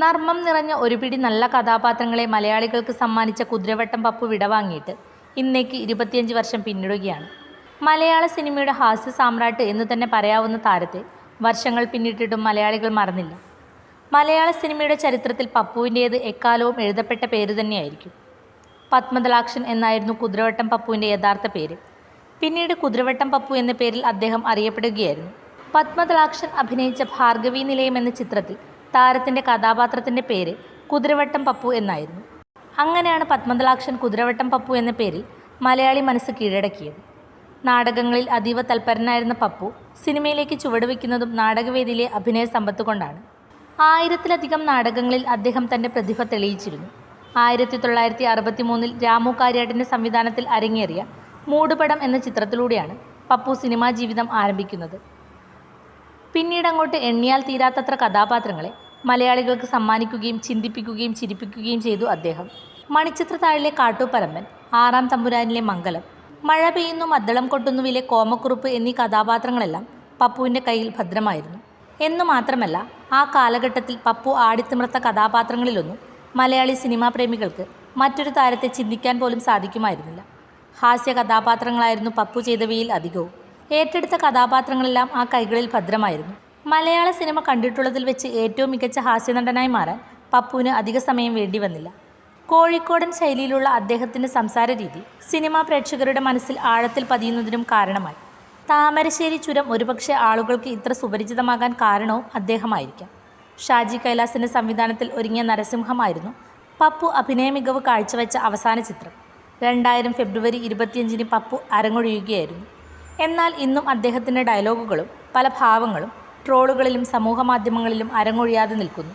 നർമ്മം നിറഞ്ഞ ഒരു പിടി നല്ല കഥാപാത്രങ്ങളെ മലയാളികൾക്ക് സമ്മാനിച്ച കുതിരവട്ടം പപ്പു വിടവാങ്ങിയിട്ട് ഇന്നേക്ക് 25 വർഷം പിന്നിടുകയാണ്. മലയാള സിനിമയുടെ ഹാസ്യ സാമ്രാട്ട് എന്ന് തന്നെ പറയാവുന്ന താരത്തെ വർഷങ്ങൾ പിന്നിട്ടിട്ടും മലയാളികൾ മറന്നില്ല. മലയാള സിനിമയുടെ ചരിത്രത്തിൽ പപ്പുവിൻ്റേത് എക്കാലവും എഴുതപ്പെട്ട പേര് തന്നെയായിരിക്കും. പത്മദളാക്ഷൻ എന്നായിരുന്നു കുതിരവട്ടം പപ്പുവിൻ്റെ യഥാർത്ഥ പേര്. പിന്നീട് കുതിരവട്ടം പപ്പു എന്ന പേരിൽ അദ്ദേഹം അറിയപ്പെടുകയായിരുന്നു. പത്മദളാക്ഷൻ അഭിനയിച്ച ഭാർഗവീ നിലയം എന്ന ചിത്രത്തിൽ താരത്തിൻ്റെ കഥാപാത്രത്തിൻ്റെ പേര് കുതിരവട്ടം പപ്പു എന്നായിരുന്നു. അങ്ങനെയാണ് പത്മദളാക്ഷൻ കുതിരവട്ടം പപ്പു എന്ന പേരിൽ മലയാളി മനസ്സ് കീഴടക്കിയത്. നാടകങ്ങളിൽ അതീവ തൽപരനായിരുന്ന പപ്പു സിനിമയിലേക്ക് ചുവടുവെക്കുന്നതും നാടകവേദിയിലെ അഭിനയ സമ്പത്ത് കൊണ്ടാണ്. 1000-ലധികം നാടകങ്ങളിൽ അദ്ദേഹം തൻ്റെ പ്രതിഭ തെളിയിച്ചിരുന്നു. 1963 രാമു കാര്യാട്ടിൻ്റെ സംവിധാനത്തിൽ അരങ്ങേറിയ മൂടുപടം എന്ന ചിത്രത്തിലൂടെയാണ് പപ്പു സിനിമാ ജീവിതം ആരംഭിക്കുന്നത്. പിന്നീടങ്ങോട്ട് എണ്ണിയാൽ തീരാത്തത്ര കഥാപാത്രങ്ങളെ മലയാളികൾക്ക് സമ്മാനിക്കുകയും ചിന്തിപ്പിക്കുകയും ചിരിപ്പിക്കുകയും ചെയ്തു അദ്ദേഹം. മണിച്ചിത്രത്താഴിലെ കാട്ടൂപ്പറമ്പൻ, ആറാം തമ്പുരാനിലെ മംഗലം, മഴ പെയ്യുന്നു മദ്ദളം കൊട്ടുന്നുവിലെ കോമക്കുറുപ്പ് എന്നീ കഥാപാത്രങ്ങളെല്ലാം പപ്പുവിൻ്റെ കയ്യിൽ ഭദ്രമായിരുന്നു. എന്നു മാത്രമല്ല, ആ കാലഘട്ടത്തിൽ പപ്പു ആടിത്തിമിർത്ത കഥാപാത്രങ്ങളിലൊന്നും മലയാളി സിനിമാ പ്രേമികൾക്ക് മറ്റൊരു താരത്തെ ചിന്തിക്കാൻ പോലും സാധിക്കുമായിരുന്നില്ല. ഹാസ്യ കഥാപാത്രങ്ങളായിരുന്നു പപ്പു ചെയ്തവയിൽ അധികവും. ഏറ്റെടുത്ത കഥാപാത്രങ്ങളെല്ലാം ആ കൈകളിൽ ഭദ്രമായിരുന്നു. മലയാള സിനിമ കണ്ടിട്ടുള്ളതിൽ വെച്ച് ഏറ്റവും മികച്ച ഹാസ്യനടനായി മാറാൻ പപ്പുവിന് അധിക സമയം വേണ്ടി വന്നില്ല. കോഴിക്കോടൻ ശൈലിയിലുള്ള അദ്ദേഹത്തിൻ്റെ സംസാര രീതി സിനിമാ പ്രേക്ഷകരുടെ മനസ്സിൽ ആഴത്തിൽ പതിയുന്നതിനും കാരണമായി. താമരശ്ശേരി ചുരം ഒരുപക്ഷെ ആളുകൾക്ക് ഇത്ര സുപരിചിതമാകാൻ കാരണവും അദ്ദേഹമായിരിക്കാം. ഷാജി കൈലാസിൻ്റെ സംവിധാനത്തിൽ ഒരുങ്ങിയ നരസിംഹമായിരുന്നു പപ്പു അഭിനയ മികവ് കാഴ്ചവെച്ച അവസാന ചിത്രം. 2000 ഫെബ്രുവരി 25-ന് പപ്പു അരങ്ങൊഴിയുകയായിരുന്നു. എന്നാൽ ഇന്നും അദ്ദേഹത്തിൻ്റെ ഡയലോഗുകളും പല ഭാവങ്ങളും ട്രോളുകളിലും സമൂഹ മാധ്യമങ്ങളിലും അരങ്ങൊഴിയാതെ നിൽക്കുന്നു.